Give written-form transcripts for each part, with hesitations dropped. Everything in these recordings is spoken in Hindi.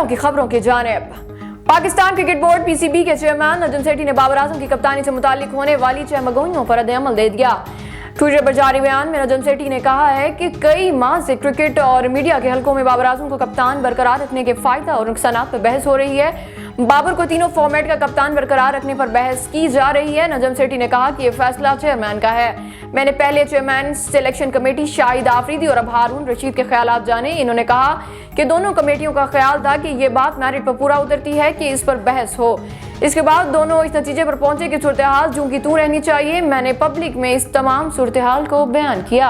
की खबरों की जानिब। पाकिस्तान क्रिकेट बोर्ड पीसीबी के चेयरमैन नजम सेठी ने बाबर आजम की कप्तानी से मुताल्लिक होने वाली चहमगोइयों पर रद्द-ए-अमल दे दिया। ट्विटर पर जारी बयान में नजम सेठी ने कहा है कि कई माह से क्रिकेट और मीडिया के हलकों में बाबर आजम को कप्तान बरकरार रखने के फायदा और नुकसानात पर बहस हो रही है। बाबर को तीनों फॉर्मेट का कप्तान बरकरार रखने पर बहस की जा रही है। नजम सेठी ने कहा कि यह फैसला चेयरमैन का है। मैंने पहले chairman selection committee Shahid Afridi और अब हारून रशीद के ख्यालात जाने। इन्होंने कहा कि दोनों कमेटियों का ख्याल था कि ये बात मेरिट पर पूरा उतरती है कि इस पर बहस हो। इसके बाद दोनों इस नतीजे पर पहुंचे कि सूरत हाल जूं की तूं रहनी चाहिए। मैंने पब्लिक में इस तमाम सूरत हाल को बयान किया।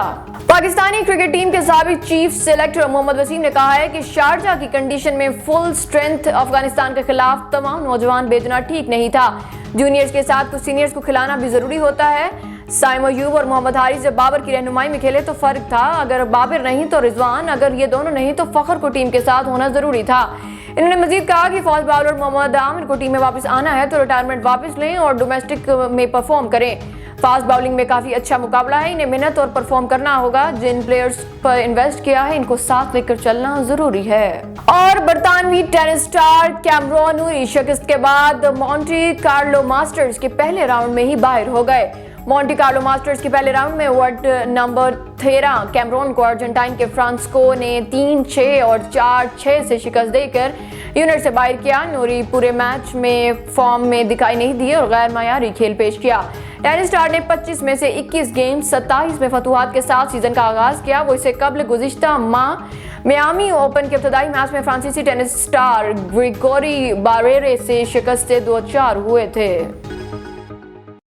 पाकिस्तानी क्रिकेट टीम के साबिक चीफ सेलेक्टर मोहम्मद वसीम ने कहा है कि शारजा की कंडीशन में फुल स्ट्रेंथ अफगानिस्तान के खिलाफ तमाम नौजवान भेजना ठीक नहीं था। जूनियर्स के साथ कुछ सीनियर्स को खिलाना भी जरूरी होता है। साइम अयूब और मोहम्मद हारिस जब बाबर की रहनुमाई में खेले तो फर्क था। अगर बाबर नहीं तो रिजवान, अगर ये दोनों नहीं तो फखर को टीम के साथ होना जरूरी था। इन्होंने मजीद कहा कि फास्ट बॉलर मोहम्मद आमिर को टीम में वापस आना है तो रिटायरमेंट वापस लें और डोमेस्टिक में परफॉर्म करें। फास्ट बॉलिंग में काफी अच्छा मुकाबला है, इन्हें मेहनत और परफॉर्म करना होगा। जिन प्लेयर्स पर इन्वेस्ट किया है इनको साथ लेकर चलना जरूरी है। और बरतानवी टेनिस स्टार कैमरॉन नूरी शिकस्त के बाद मॉन्टी कार्लो मास्टर्स के पहले राउंड में ही बाहर हो गए। मॉन्टी कार्लो मास्टर्स के पहले राउंड में वर्ल्ड नंबर 13 कैमरॉन को अर्जेंटाइन के फ्रांसिस्को ने 3-6 और 4-6 से शिकस्त देकर यूनिट से बाहर किया। नूरी पूरे मैच में फॉर्म में दिखाई नहीं दिए और गैर मायारी खेल पेश किया। टेनिस स्टार ने 25 में से 21 गेम 27 में फतुहात के साथ सीजन का आगाज किया। वो इससे कबल गुज़िश्ता माह मियामी ओपन के इब्तदाई मैच में फ्रांसीसी टेनिस स्टार ग्रिगोरी बारेरे से शिकस्त से 2-4 हुए थे।